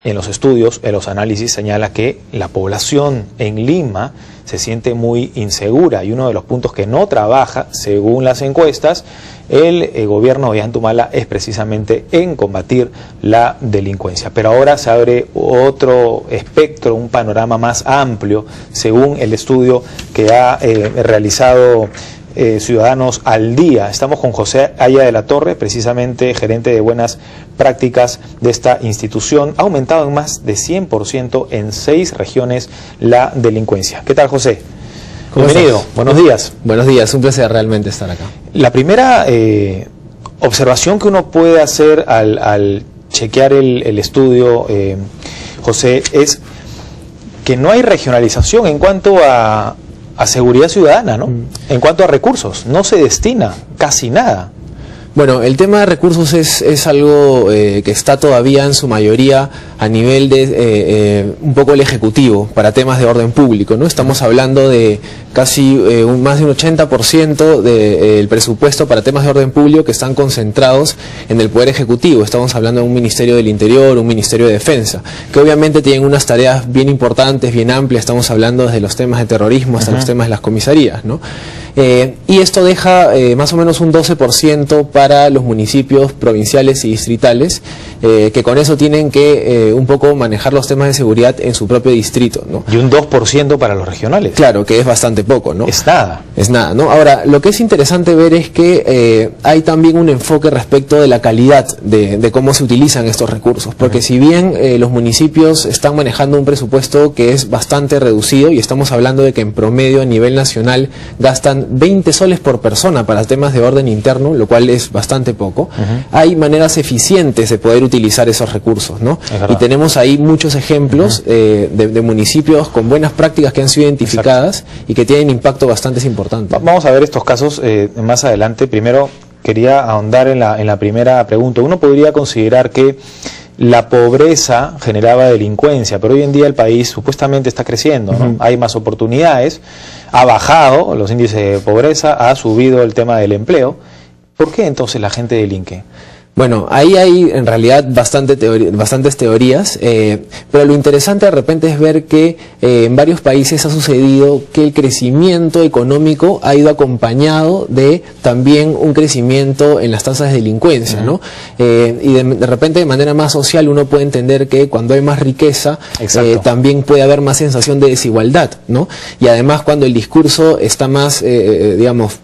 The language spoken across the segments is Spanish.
En los estudios, en los análisis señala que la población en Lima se siente muy insegura y uno de los puntos que no trabaja, según las encuestas, el gobierno de Ollanta es precisamente en combatir la delincuencia. Pero ahora se abre otro espectro, un panorama más amplio, según el estudio que ha realizado Ciudadanos al Día. Estamos con José Aya de la Torre, precisamente gerente de buenas prácticas de esta institución. Ha aumentado en más de 100% en 6 regiones la delincuencia. ¿Qué tal, José? Bienvenido, buenos días. Buenos días, un placer realmente estar acá. La primera observación que uno puede hacer al chequear el estudio, José, es que no hay regionalización en cuanto a seguridad ciudadana, ¿no? En cuanto a recursos, no se destina casi nada. Bueno, el tema de recursos es algo que está todavía en su mayoría a nivel de un poco el Ejecutivo para temas de orden público, ¿no? Estamos hablando de casi más de un 80% del presupuesto para temas de orden público que están concentrados en el Poder Ejecutivo. Estamos hablando de un Ministerio del Interior, un Ministerio de Defensa, que obviamente tienen unas tareas bien importantes, bien amplias. Estamos hablando desde los temas de terrorismo hasta los temas de las comisarías, ¿no? Y esto deja más o menos un 12% para los municipios provinciales y distritales, que con eso tienen que un poco manejar los temas de seguridad en su propio distrito, ¿no? Y un 2% para los regionales. Claro, que es bastante poco, ¿no? Es nada. Es nada, ¿no? Ahora, lo que es interesante ver es que hay también un enfoque respecto de la calidad de cómo se utilizan estos recursos, porque si bien los municipios están manejando un presupuesto que es bastante reducido, y estamos hablando de que en promedio a nivel nacional gastan 20 soles por persona para temas de orden interno, lo cual es bastante poco, hay maneras eficientes de poder utilizar esos recursos, ¿no? Y tenemos ahí muchos ejemplos de municipios con buenas prácticas que han sido identificadas y que tienen impacto bastante importante. Vamos a ver estos casos más adelante. Primero quería ahondar en la primera pregunta. Uno podría considerar que la pobreza generaba delincuencia, pero hoy en día el país supuestamente está creciendo, ¿no? Hay más oportunidades, ha bajado los índices de pobreza, ha subido el tema del empleo. ¿Por qué entonces la gente delinque? Bueno, ahí hay en realidad bastantes teorías, pero lo interesante de repente es ver que en varios países ha sucedido que el crecimiento económico ha ido acompañado de también un crecimiento en las tasas de delincuencia, ¿no? Y de repente de manera más social uno puede entender que cuando hay más riqueza también puede haber más sensación de desigualdad, ¿no? Y además cuando el discurso está más, digamos,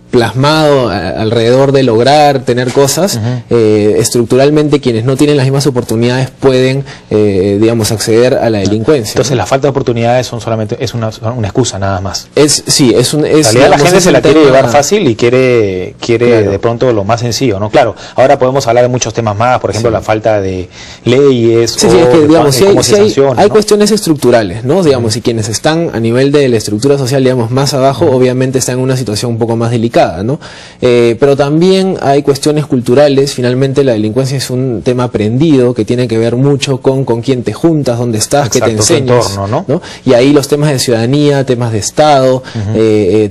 plasmado alrededor de lograr tener cosas, estructuralmente quienes no tienen las mismas oportunidades pueden, digamos, acceder a la delincuencia. Entonces, ¿no? La falta de oportunidades son solamente una excusa nada más. Sí, en realidad la gente se la quiere llevar fácil y quiere claro, de pronto lo más sencillo, ¿no? Claro, ahora podemos hablar de muchos temas más, por ejemplo, la falta de leyes, es que, digamos, hay ¿no? cuestiones estructurales, ¿no? Digamos, y quienes están a nivel de la estructura social, digamos, más abajo, obviamente están en una situación un poco más delicada, ¿no? Pero también hay cuestiones culturales. Finalmente la delincuencia es un tema aprendido que tiene que ver mucho con quién te juntas, dónde estás, qué te enseñas, entorno, ¿no? Y ahí los temas de ciudadanía, temas de Estado,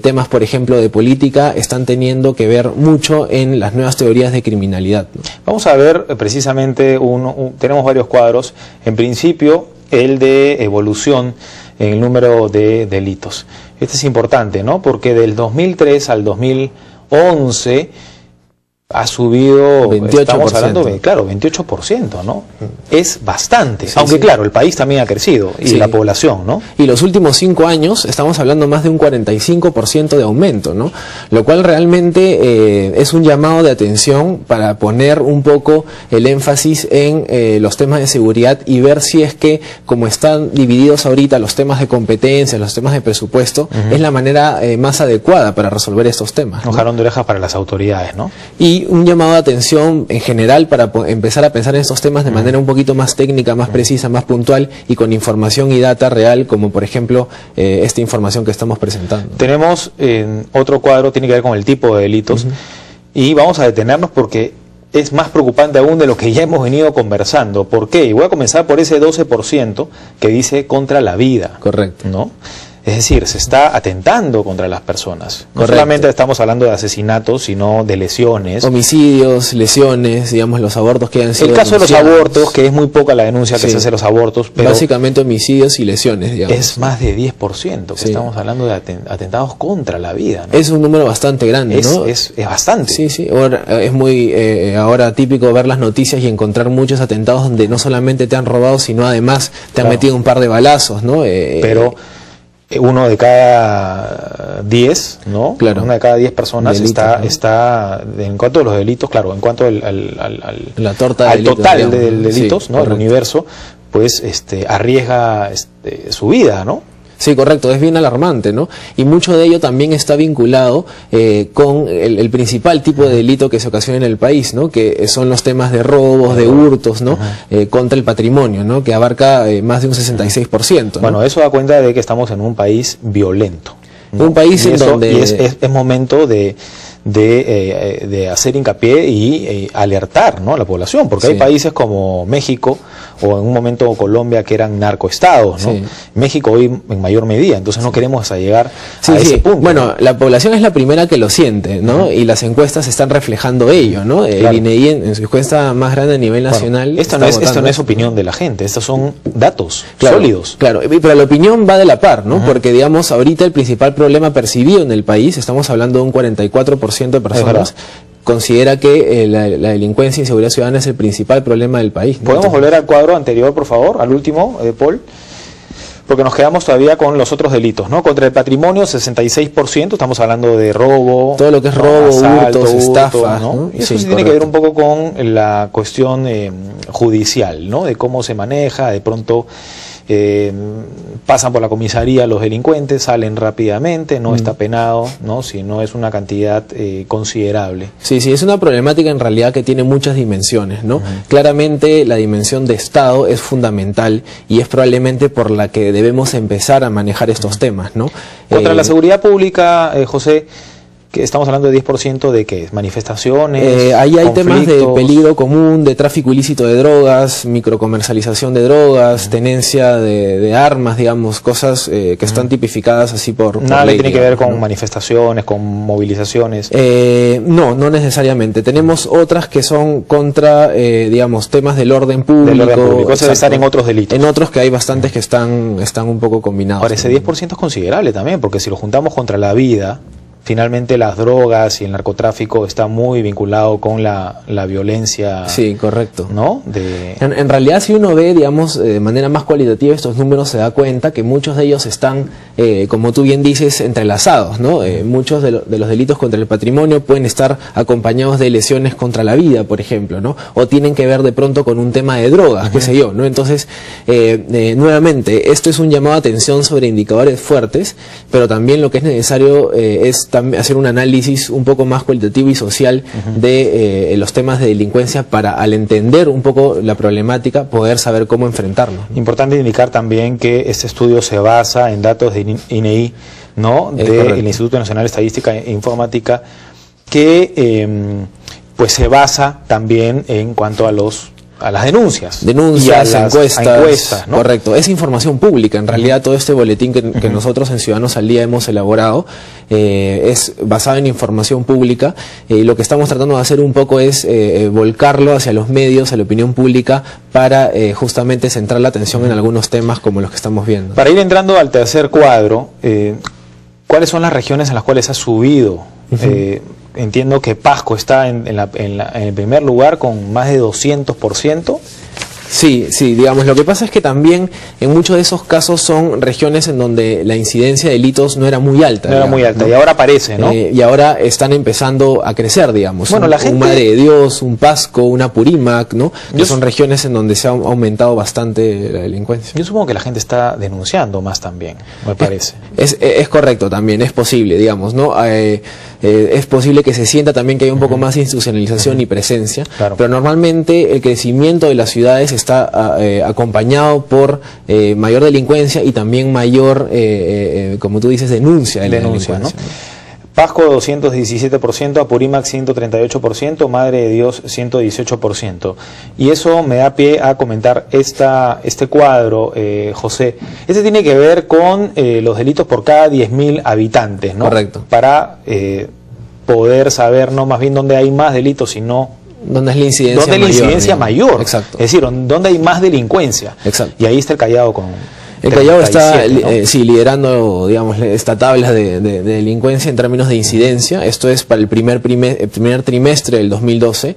temas, por ejemplo, de política, están teniendo que ver mucho en las nuevas teorías de criminalidad, ¿no? Vamos a ver precisamente, tenemos varios cuadros. En principio, el de evolución en el número de delitos. Este es importante, ¿no? Porque del 2003 al 2011 ha subido 28%. Estamos hablando de, claro, 28%, ¿no? Es bastante, aunque claro, el país también ha crecido y la población, ¿no? Y los últimos 5 años estamos hablando más de un 45% de aumento, ¿no? Lo cual realmente es un llamado de atención para poner un poco el énfasis en los temas de seguridad y ver si es que, como están divididos ahorita los temas de competencia, los temas de presupuesto, es la manera más adecuada para resolver estos temas, ¿no? Un jalón de orejas para las autoridades, ¿no? Y un llamado de atención en general para empezar a pensar en estos temas de manera un poquito más técnica, más precisa, más puntual y con información y data real, como por ejemplo esta información que estamos presentando. Tenemos otro cuadro, tiene que ver con el tipo de delitos, y vamos a detenernos porque es más preocupante aún de lo que ya hemos venido conversando. ¿Por qué? Y voy a comenzar por ese 12% que dice contra la vida. Correcto. ¿No? Es decir, se está atentando contra las personas. No Correcto. solamente estamos hablando de asesinatos, sino de lesiones. Homicidios, lesiones, digamos, los abortos que han sido El caso de los denunciados. abortos, que es muy poca la denuncia que Sí. se hace de los abortos, pero Básicamente homicidios y lesiones, digamos. es más de 10%, que Sí. estamos hablando de atentados contra la vida, ¿no? Es un número bastante grande, ¿no? Es bastante. Sí, sí. Ahora, es muy ahora típico ver las noticias y encontrar muchos atentados donde no solamente te han robado, sino además te han Claro. metido un par de balazos, ¿no? Pero uno de cada 10, ¿no? Claro. Una de cada 10 personas Delitos, está, ¿no? está, en cuanto a los delitos, claro, en cuanto La torta de al delitos, total digamos, de ¿no? delitos, Sí, ¿no? El correcto. universo, pues arriesga su vida, ¿no? Sí, correcto, es bien alarmante, ¿no? Y mucho de ello también está vinculado con el principal tipo de delito que se ocasiona en el país, ¿no? Que son los temas de robos, de hurtos, ¿no? Contra el patrimonio, ¿no? Que abarca más de un 66%, ¿no? Bueno, eso da cuenta de que estamos en un país violento, ¿no? Un país Y en eso- donde... y es momento de hacer hincapié y alertar, ¿no? a la población, porque Sí. hay países como México o en un momento Colombia que eran narcoestados, ¿no? Sí. México hoy en mayor medida, entonces no queremos llegar Sí, a sí. ese punto. Bueno, la población es la primera que lo siente, ¿no? Y las encuestas están reflejando ello, ¿no? Claro. El INEGI en su encuesta más grande a nivel Bueno, nacional... esto está no votando es opinión de la gente, estos son datos Claro, sólidos. Claro, pero la opinión va de la par, ¿no? Porque, digamos, ahorita el principal problema percibido en el país, estamos hablando de un 44% de personas, verdad. considera que la delincuencia e inseguridad ciudadana es el principal problema del país, ¿no? ¿Podemos Entonces, volver al cuadro anterior, por favor, al último, Paul? Porque nos quedamos todavía con los otros delitos, ¿no? Contra el patrimonio, 66%, estamos hablando de robo. Todo lo que es ¿no? robo, Asalto, hurtos, hurto, estafas, ¿no? ¿no? Y eso Sí, sí tiene que ver correcto. un poco con la cuestión judicial, ¿no? De cómo se maneja, de pronto pasan por la comisaría los delincuentes, salen rápidamente, no está penado, ¿no? Si no es una cantidad considerable. Sí, sí, es una problemática en realidad que tiene muchas dimensiones, ¿no? Claramente la dimensión de Estado es fundamental y es probablemente por la que debemos empezar a manejar estos temas, ¿no? Contra la seguridad pública, José, que estamos hablando de 10% de qué, manifestaciones, ahí hay temas de conflictos. peligro común, de tráfico ilícito de drogas, microcomercialización de drogas, tenencia de armas, digamos, cosas que están tipificadas así por Nada ley, que tiene que ver digamos, con ¿no? manifestaciones, con movilizaciones. No, no necesariamente. Tenemos otras que son contra, digamos, temas del orden público. Del orden público. Eso debe exacto. estar en otros delitos. En otros que hay bastantes que están un poco combinados. Ahora, ese 10% es considerable también, porque si lo juntamos contra la vida, finalmente las drogas y el narcotráfico está muy vinculado con la violencia, Sí, correcto. ¿no? En realidad, si uno ve, digamos, de manera más cualitativa estos números, se da cuenta que muchos de ellos están, como tú bien dices, entrelazados, ¿no? Muchos de los delitos contra el patrimonio pueden estar acompañados de lesiones contra la vida, por ejemplo, ¿no? O tienen que ver de pronto con un tema de drogas, qué sé yo, ¿no? Entonces, nuevamente, esto es un llamado a atención sobre indicadores fuertes, pero también lo que es necesario es hacer un análisis un poco más cualitativo y social de los temas de delincuencia para, al entender un poco la problemática, poder saber cómo enfrentarnos. Importante indicar también que este estudio se basa en datos de INEI, ¿no? Del Instituto Nacional de Estadística e Informática, que pues se basa también en cuanto a las denuncias. Denuncias, y a las encuestas, ¿no? Correcto. Es información pública. En realidad, todo este boletín que nosotros en Ciudadanos al Día hemos elaborado es basado en información pública. Y lo que estamos tratando de hacer un poco es volcarlo hacia los medios, a la opinión pública, para justamente centrar la atención en algunos temas como los que estamos viendo. Para ir entrando al tercer cuadro, ¿cuáles son las regiones en las cuales ha subido? Entiendo que Pasco está en el primer lugar con más de 200%. Sí, sí, digamos, lo que pasa es que también en muchos de esos casos son regiones en donde la incidencia de delitos no era muy alta. No era muy alta, ¿no? Y ahora aparece, ¿no? Y ahora están empezando a crecer, digamos. Bueno, la gente... Un Madre de Dios, un Pasco, una Apurímac, ¿no? Que son regiones en donde se ha aumentado bastante la delincuencia. Yo supongo que la gente está denunciando más también, me parece. Es correcto también, es posible, digamos, ¿no? Es posible que se sienta también que hay un poco más de institucionalización y presencia, Claro. pero normalmente el crecimiento de las ciudades está acompañado por mayor delincuencia y también mayor, como tú dices, denuncia de la delincuencia, ¿no? Pasco 217%, Apurímac 138%, Madre de Dios 118%. Y eso me da pie a comentar este cuadro, José. Este tiene que ver con los delitos por cada 10.000 habitantes, ¿no? Correcto. Para poder saber, no más bien dónde hay más delitos, sino ¿dónde es la incidencia mayor? ¿Dónde es la incidencia mayor? Exacto. Es decir, ¿dónde hay más delincuencia? Exacto. Y ahí está el Callao con... El Callao está ¿no? sí, liderando, digamos, esta tabla de delincuencia en términos de incidencia. Esto es para el primer trimestre del 2012.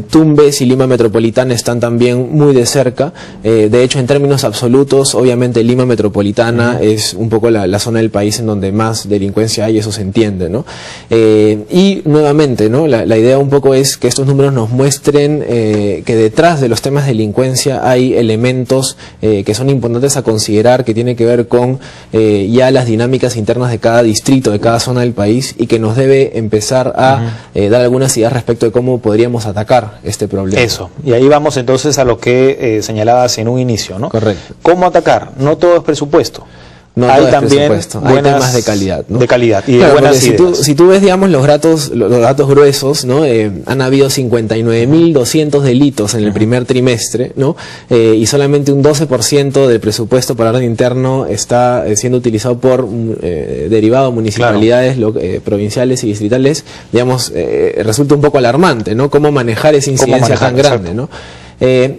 Tumbes y Lima Metropolitana están también muy de cerca. De hecho, en términos absolutos, obviamente Lima Metropolitana es un poco la zona del país en donde más delincuencia hay, eso se entiende, ¿no? Y nuevamente, ¿no? La idea un poco es que estos números nos muestren que detrás de los temas de delincuencia hay elementos que son importantes a considerar, que tiene que ver con ya las dinámicas internas de cada distrito, de cada zona del país, y que nos debe empezar a dar algunas ideas respecto de cómo podríamos atacar este problema. Eso, y ahí vamos entonces a lo que señalabas en un inicio, ¿no? Correcto. ¿Cómo atacar? No todo es presupuesto. No, hay también hay temas de calidad, ¿no? De calidad y claro, de buenas ideas. Si tú ves, digamos, los datos gruesos, ¿no? Han habido 59.200 delitos en el primer trimestre, ¿no? Y solamente un 12% del presupuesto para orden interno está siendo utilizado por derivado municipalidades, claro, provinciales y distritales. Digamos, resulta un poco alarmante, ¿no? Cómo manejar esa incidencia tan grande, ¿no?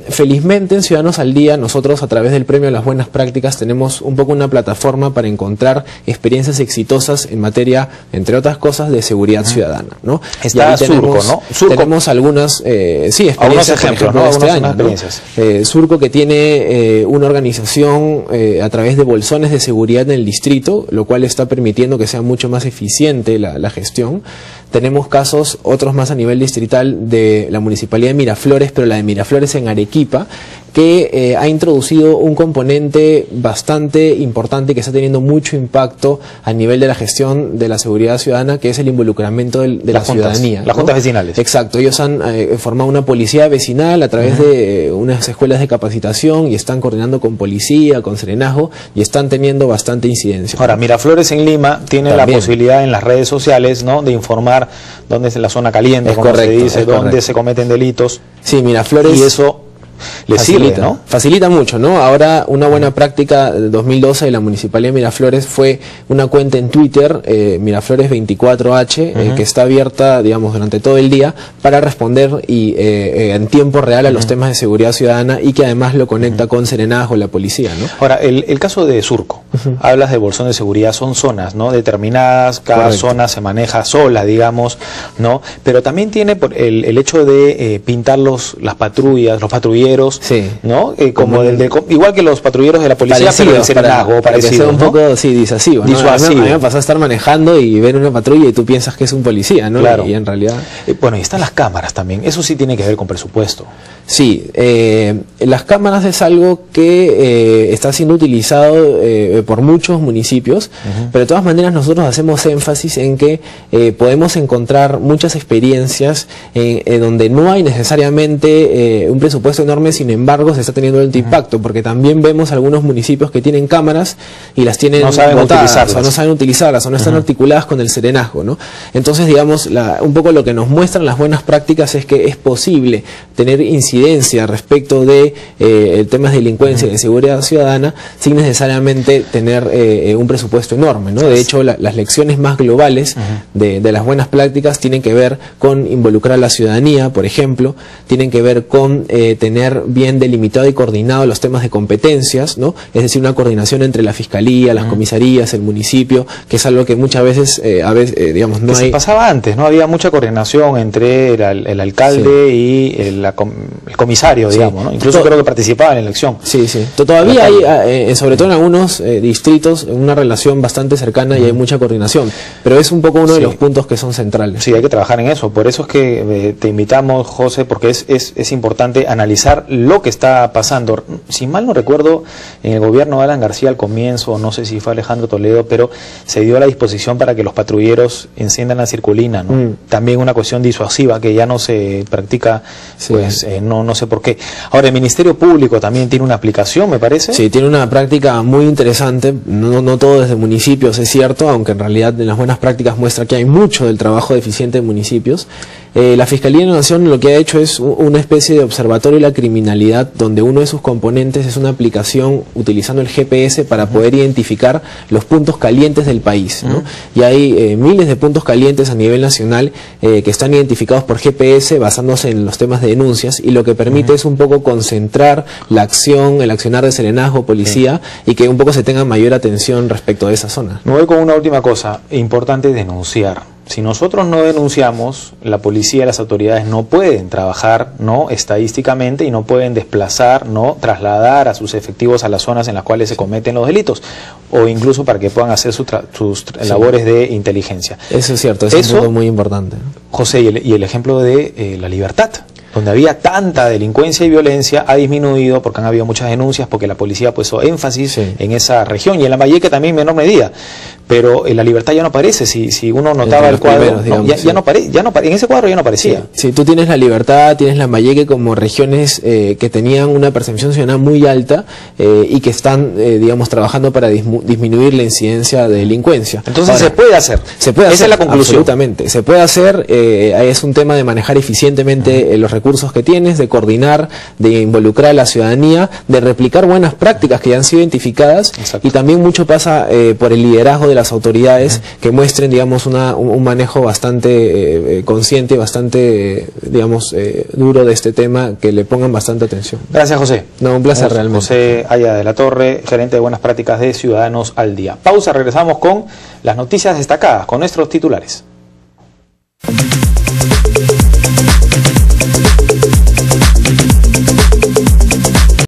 Felizmente en Ciudadanos al Día nosotros a través del Premio a las Buenas Prácticas tenemos un poco una plataforma para encontrar experiencias exitosas en materia, entre otras cosas, de seguridad ciudadana, ¿no? Está Surco, ¿no? Surco. Tenemos algunas experiencias, ejemplos, por ejemplo, ¿no? este año, ¿no? Surco, que tiene una organización a través de bolsones de seguridad en el distrito, lo cual está permitiendo que sea mucho más eficiente la gestión. Tenemos casos, otros más a nivel distrital, de la Municipalidad de Miraflores, pero la de Miraflores en Arequipa, que ha introducido un componente bastante importante que está teniendo mucho impacto a nivel de la gestión de la seguridad ciudadana, que es el involucramiento de la ciudadanía. Las juntas vecinales. Exacto, ellos han formado una policía vecinal a través de unas escuelas de capacitación y están coordinando con policía, con serenazgo, y están teniendo bastante incidencia. Ahora, Miraflores en Lima tiene la posibilidad en las redes sociales, ¿no?, de informar dónde es la zona caliente, como se dice, dónde se cometen delitos. Sí, Miraflores. Y eso le sirve, ¿no? Facilita mucho, ¿no? Ahora, una buena práctica de 2012 de la Municipalidad de Miraflores fue una cuenta en Twitter, Miraflores24H, que está abierta, digamos, durante todo el día para responder en tiempo real a los temas de seguridad ciudadana, y que además lo conecta con serenazgo, la policía, ¿no? Ahora, el caso de Surco, hablas de bolsón de seguridad, son zonas, ¿no?, determinadas, cada zona se maneja sola, digamos, ¿no? Pero también tiene el hecho de pintar las patrullas, los patrulleros, ¿no? Como igual que los patrulleros de la policía, pero del serenazgo, para que sea un poco disuasivo, ¿no? A mí me pasó a estar manejando y ver una patrulla y tú piensas que es un policía, ¿no? Claro. Y en realidad... Bueno, y están las cámaras también, eso sí tiene que ver con presupuesto. Sí, las cámaras es algo que está siendo utilizado por muchos municipios, pero de todas maneras nosotros hacemos énfasis en que podemos encontrar muchas experiencias donde no hay necesariamente un presupuesto enorme, sin embargo se está teniendo alto impacto, porque también vemos algunos municipios que tienen cámaras y las tienen botadas, o no saben utilizarlas, o no están articuladas con el serenazgo, ¿no? Entonces, digamos, un poco lo que nos muestran las buenas prácticas es que es posible tener incidencia respecto de temas de delincuencia y de seguridad ciudadana sin necesariamente tener un presupuesto enorme, ¿no? De hecho, las lecciones más globales de las buenas prácticas tienen que ver con involucrar a la ciudadanía, por ejemplo, tienen que ver con tener bien delimitado y coordinado los temas de competencias, ¿no? Es decir, una coordinación entre la fiscalía, las comisarías, el municipio, que es algo que muchas veces, digamos, no hay... Se pasaba antes, ¿no? Había mucha coordinación entre el alcalde y el comisario, digamos, ¿no? Incluso creo que participaba en la elección. Sí, sí. Todavía hay, sobre todo en algunos distritos, una relación bastante cercana y hay mucha coordinación, pero es un poco uno de los puntos que son centrales. Sí, hay que trabajar en eso. Por eso es que te invitamos, José, porque es importante analizar denunciar lo que está pasando. Si mal no recuerdo, en el gobierno de Alan García al comienzo, no sé si fue Alejandro Toledo, pero se dio la disposición para que los patrulleros enciendan la circulina, ¿no? También una cuestión disuasiva que ya no se practica, pues no sé por qué. Ahora, el Ministerio Público también tiene una aplicación, me parece. Sí, tiene una práctica muy interesante, no todo desde municipios, es cierto, aunque en realidad en las buenas prácticas muestra que hay mucho del trabajo deficiente en municipios. La Fiscalía de la Nación lo que ha hecho es una especie de observatorio de la criminalidad, donde uno de sus componentes es una aplicación utilizando el GPS para poder identificar los puntos calientes del país, ¿no? Y hay miles de puntos calientes a nivel nacional que están identificados por GPS basándose en los temas de denuncias, y lo que permite es un poco concentrar la acción, el accionar de serenazgo, policía, y que un poco se tenga mayor atención respecto de esa zona. Me voy con una última cosa, importante denunciar. Si nosotros no denunciamos, la policía y las autoridades no pueden trabajar, ¿no?, estadísticamente, y no pueden desplazar, no trasladar a sus efectivos a las zonas en las cuales se cometen los delitos, o incluso para que puedan hacer sus labores de inteligencia. Eso es cierto, es un punto muy importante. José, y el ejemplo de La Libertad, donde había tanta delincuencia y violencia, ha disminuido porque han habido muchas denuncias, porque la policía puso énfasis en esa región, y en Lambayeque también en menor medida. Pero en La Libertad ya no aparece, si uno notaba el cuadro, en ese cuadro ya no aparecía. Sí, tú tienes La Libertad, tienes Lambayeque como regiones que tenían una percepción ciudadana muy alta y que están, digamos, trabajando para disminuir la incidencia de delincuencia. Entonces ahora, se puede hacer. Esa es la conclusión. Absolutamente, se puede hacer, es un tema de manejar eficientemente los recursos que tienes, de coordinar, de involucrar a la ciudadanía, de replicar buenas prácticas que ya han sido identificadas. Exacto. Y también mucho pasa por el liderazgo de las autoridades que muestren, digamos, un manejo bastante consciente, bastante, digamos, duro de este tema, que le pongan bastante atención. Gracias, José. No, un placer realmente. José Aya de la Torre, gerente de buenas prácticas de Ciudadanos al Día. Pausa, regresamos con las noticias destacadas, con nuestros titulares.